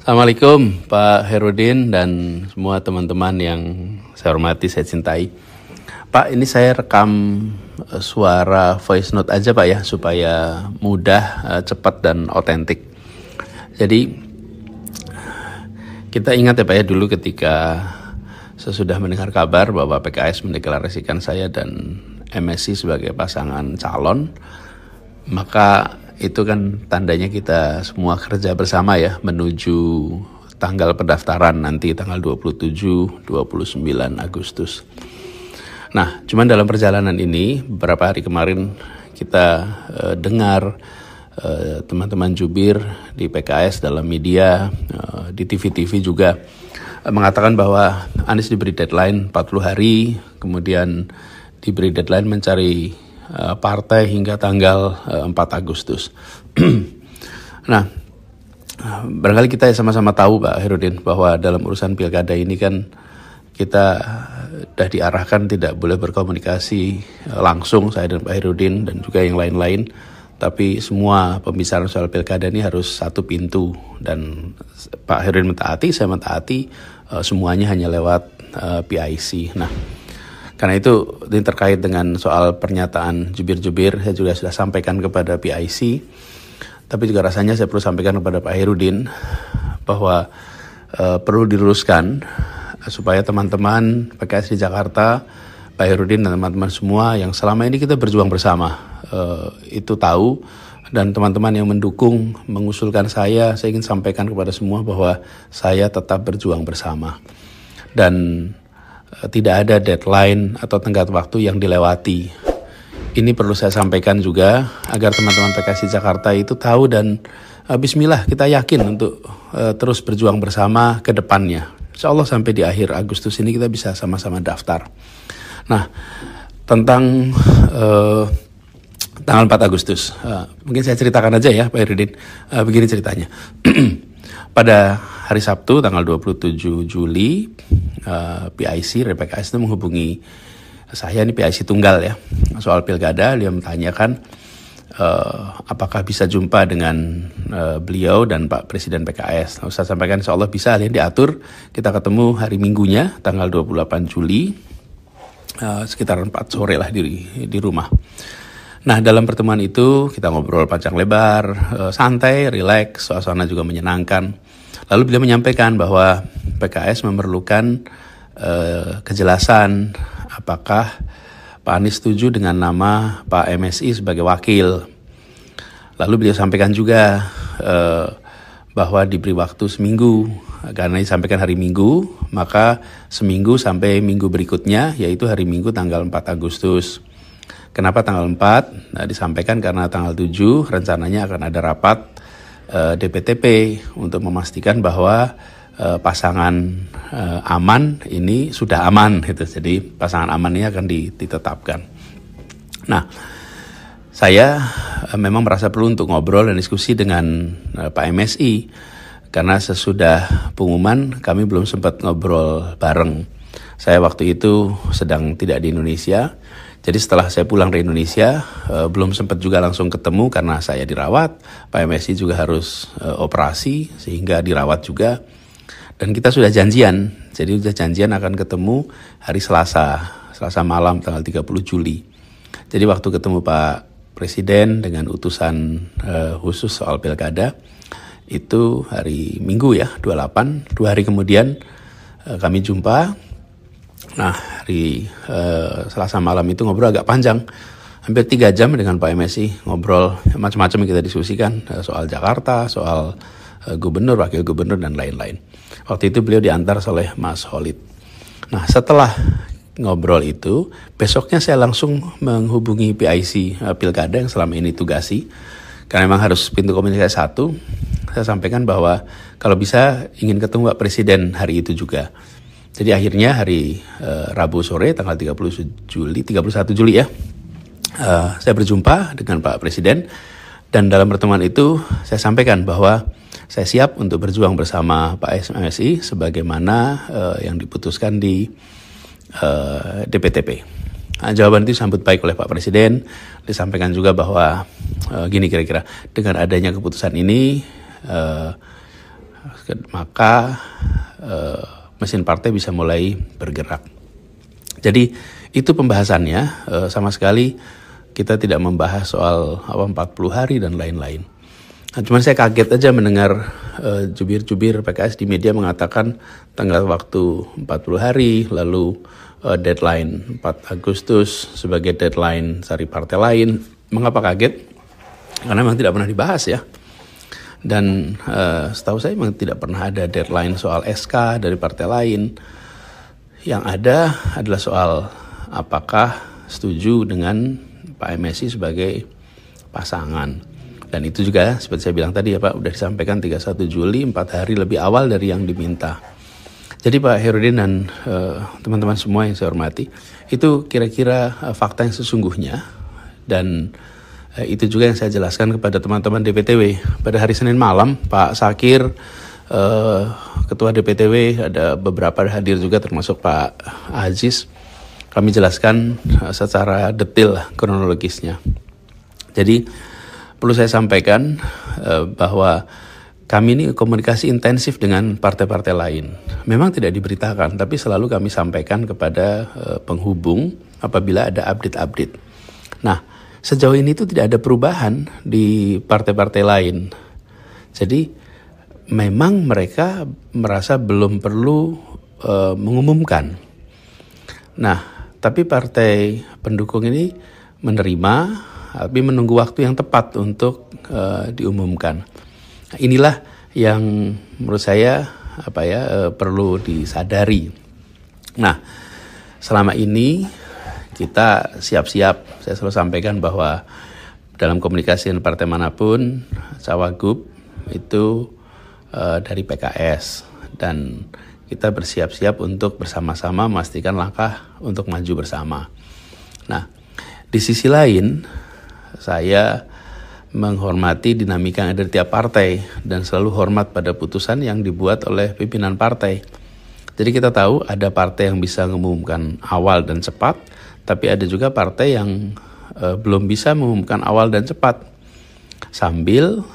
Assalamualaikum Pak Herudin dan semua teman-teman yang saya hormati, saya cintai. Pak, ini saya rekam suara voice note aja Pak ya, supaya mudah, cepat dan otentik. Jadi kita ingat ya Pak ya, dulu ketika sesudah mendengar kabar bahwa PKS mendeklarasikan saya dan MSI sebagai pasangan calon, maka itu kan tandanya kita semua kerja bersama ya menuju tanggal pendaftaran nanti tanggal 27-29 Agustus. Nah, cuman dalam perjalanan ini beberapa hari kemarin kita dengar teman-teman jubir di PKS dalam media, di TV-TV juga mengatakan bahwa Anies diberi deadline 40 hari, kemudian diberi deadline mencari partai hingga tanggal 4 Agustus. Nah, barangkali kita sama-sama tahu Pak Herudin bahwa dalam urusan pilkada ini kan kita sudah diarahkan tidak boleh berkomunikasi langsung, saya dan Pak Herudin dan juga yang lain-lain, tapi semua pembicaraan soal pilkada ini harus satu pintu, dan Pak Herudin mentaati, saya mentaati, semuanya hanya lewat PIC. Nah, karena itu ini terkait dengan soal pernyataan jubir-jubir, saya juga sudah sampaikan kepada PIC, tapi juga rasanya saya perlu sampaikan kepada Pak Herudin bahwa perlu diluruskan supaya teman-teman PKS di Jakarta, Pak Herudin dan teman-teman semua yang selama ini kita berjuang bersama, itu tahu, dan teman-teman yang mendukung, mengusulkan saya ingin sampaikan kepada semua bahwa saya tetap berjuang bersama. Dan tidak ada deadline atau tenggat waktu yang dilewati. Ini perlu saya sampaikan juga agar teman-teman PKS di Jakarta itu tahu, dan bismillah kita yakin untuk terus berjuang bersama ke depannya. Insya Allah sampai di akhir Agustus ini kita bisa sama-sama daftar. Nah, tentang tanggal 4 Agustus, mungkin saya ceritakan aja ya Pak Herudin. Begini ceritanya. Pada hari Sabtu tanggal 27 Juli, PIC dari PKS itu menghubungi saya, ini PIC tunggal ya, soal pilkada. Dia menanyakan apakah bisa jumpa dengan beliau dan Pak Presiden PKS. Saya sampaikan insya Allah bisa, dia diatur, kita ketemu hari Minggunya tanggal 28 Juli sekitar 4 sore lah di rumah. Nah, dalam pertemuan itu kita ngobrol panjang lebar, santai, rileks, suasana juga menyenangkan. Lalu beliau menyampaikan bahwa PKS memerlukan kejelasan apakah Pak Anies setuju dengan nama Pak MSI sebagai wakil. Lalu beliau sampaikan juga bahwa diberi waktu seminggu, karena disampaikan hari Minggu, maka seminggu sampai minggu berikutnya, yaitu hari Minggu tanggal 4 Agustus. Kenapa tanggal 4? Nah, disampaikan karena tanggal 7 rencananya akan ada rapat DPTP untuk memastikan bahwa pasangan aman ini sudah aman gitu. Jadi pasangan aman ini akan ditetapkan. Nah, saya memang merasa perlu untuk ngobrol dan diskusi dengan Pak MSI, karena sesudah pengumuman kami belum sempat ngobrol bareng. Saya waktu itu sedang tidak di Indonesia. Jadi setelah saya pulang dari Indonesia, belum sempat juga langsung ketemu karena saya dirawat. Pak MSI juga harus operasi sehingga dirawat juga. Dan kita sudah janjian, jadi sudah janjian akan ketemu hari Selasa malam tanggal 30 Juli. Jadi waktu ketemu Pak Presiden dengan utusan khusus soal pilkada, itu hari Minggu ya, 28, 2 hari kemudian kami jumpa. Nah, hari Selasa malam itu ngobrol agak panjang, hampir 3 jam dengan Pak MSI, ngobrol macam-macam yang kita diskusikan, soal Jakarta, soal gubernur, wakil gubernur, dan lain-lain. Waktu itu beliau diantar oleh Mas Holid. Nah, setelah ngobrol itu, besoknya saya langsung menghubungi PIC Pilkada yang selama ini tugasi, karena memang harus pintu komunikasi satu. Saya sampaikan bahwa kalau bisa ingin ketemu Pak Presiden hari itu juga. Jadi akhirnya hari Rabu sore tanggal 31 Juli ya, saya berjumpa dengan Pak Presiden, dan dalam pertemuan itu saya sampaikan bahwa saya siap untuk berjuang bersama Pak MSI sebagaimana yang diputuskan di DPTP. Nah, jawaban itu disambut baik oleh Pak Presiden. Disampaikan juga bahwa gini kira-kira, dengan adanya keputusan ini maka mesin partai bisa mulai bergerak. Jadi itu pembahasannya, sama sekali kita tidak membahas soal 40 hari dan lain-lain. Nah, cuman saya kaget aja mendengar jubir-jubir PKS di media mengatakan tenggat waktu 40 hari, lalu deadline 4 Agustus sebagai deadline cari partai lain. Mengapa kaget? Karena memang tidak pernah dibahas ya. Dan setahu saya memang tidak pernah ada deadline soal SK dari partai lain. Yang ada adalah soal apakah setuju dengan Pak MSI sebagai pasangan. Dan itu juga seperti saya bilang tadi ya Pak, udah disampaikan 31 Juli, 4 hari lebih awal dari yang diminta. Jadi Pak Herudin dan teman-teman semua yang saya hormati, itu kira-kira fakta yang sesungguhnya. Dan itu juga yang saya jelaskan kepada teman-teman DPTW. Pada hari Senin malam, Pak Sakir, Ketua DPTW, ada beberapa hadir juga termasuk Pak Aziz. Kami jelaskan secara detail kronologisnya. Jadi perlu saya sampaikan bahwa kami ini komunikasi intensif dengan partai-partai lain. Memang tidak diberitakan, tapi selalu kami sampaikan kepada penghubung apabila ada update-update. Nah, sejauh ini itu tidak ada perubahan di partai-partai lain. Jadi memang mereka merasa belum perlu mengumumkan. Nah, tapi partai pendukung ini menerima, tapi menunggu waktu yang tepat untuk diumumkan. Nah, inilah yang menurut saya perlu disadari. Nah, selama ini kita siap-siap. Saya selalu sampaikan bahwa dalam komunikasi dengan partai manapun, Cawagup itu dari PKS, dan kita bersiap-siap untuk bersama-sama memastikan langkah untuk maju bersama. Nah, di sisi lain saya menghormati dinamika yang ada di tiap partai dan selalu hormat pada putusan yang dibuat oleh pimpinan partai. Jadi kita tahu ada partai yang bisa mengumumkan awal dan cepat, tapi ada juga partai yang belum bisa mengumumkan awal dan cepat. Sambil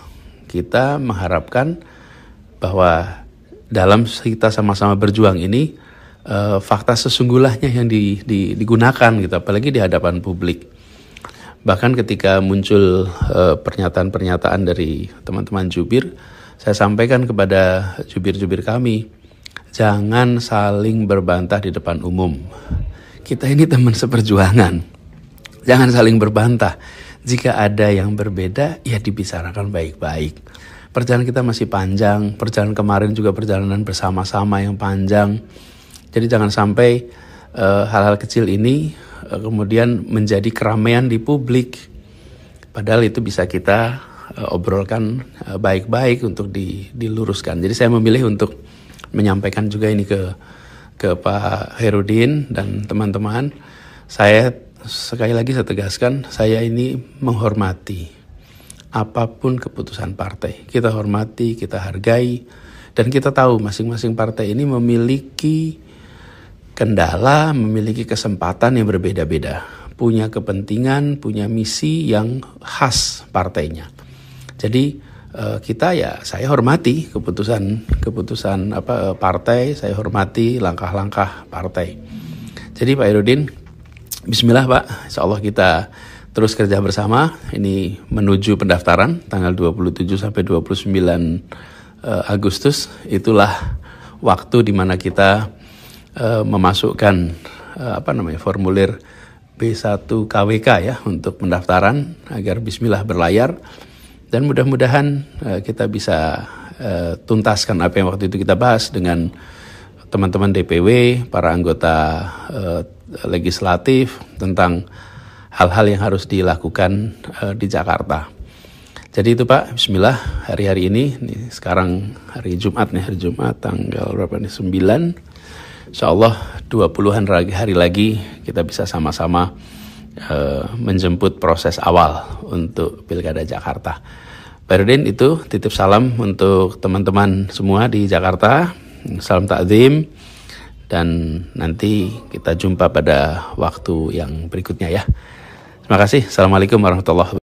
kita mengharapkan bahwa dalam kita sama-sama berjuang ini fakta sesungguhnya yang digunakan gitu, apalagi di hadapan publik. Bahkan ketika muncul pernyataan-pernyataan dari teman-teman jubir, saya sampaikan kepada jubir-jubir kami, jangan saling berbantah di depan umum. Kita ini teman seperjuangan, jangan saling berbantah. Jika ada yang berbeda, ya dibicarakan baik-baik. Perjalanan kita masih panjang, perjalanan kemarin juga perjalanan bersama-sama yang panjang. Jadi jangan sampai hal-hal kecil ini kemudian menjadi keramaian di publik. Padahal itu bisa kita obrolkan baik-baik untuk diluruskan. Jadi saya memilih untuk menyampaikan juga ini ke Pak Herudin dan teman-teman. Saya sekali lagi saya tegaskan, saya ini menghormati apapun keputusan partai. Kita hormati, kita hargai, dan kita tahu masing-masing partai ini memiliki kendala, memiliki kesempatan yang berbeda-beda, punya kepentingan, punya misi yang khas partainya. Jadi saya hormati keputusan partai, saya hormati langkah-langkah partai. Jadi Pak Herudin, bismillah Pak, insya Allah kita terus kerja bersama. Ini menuju pendaftaran tanggal 27 sampai 29 Agustus. Itulah waktu di mana kita memasukkan formulir B1 KWK ya untuk pendaftaran agar bismillah berlayar, dan mudah-mudahan kita bisa tuntaskan apa yang waktu itu kita bahas dengan teman-teman DPW, para anggota legislatif tentang hal-hal yang harus dilakukan di Jakarta. Jadi itu Pak, bismillah, hari-hari ini sekarang hari Jumat tanggal berapa nih, 9. Insyaallah 20-an hari lagi kita bisa sama-sama menjemput proses awal untuk Pilkada Jakarta. Pak Herudin, itu titip salam untuk teman-teman semua di Jakarta. Salam takzim, dan nanti kita jumpa pada waktu yang berikutnya ya. Terima kasih. Assalamualaikum warahmatullahi wabarakatuh.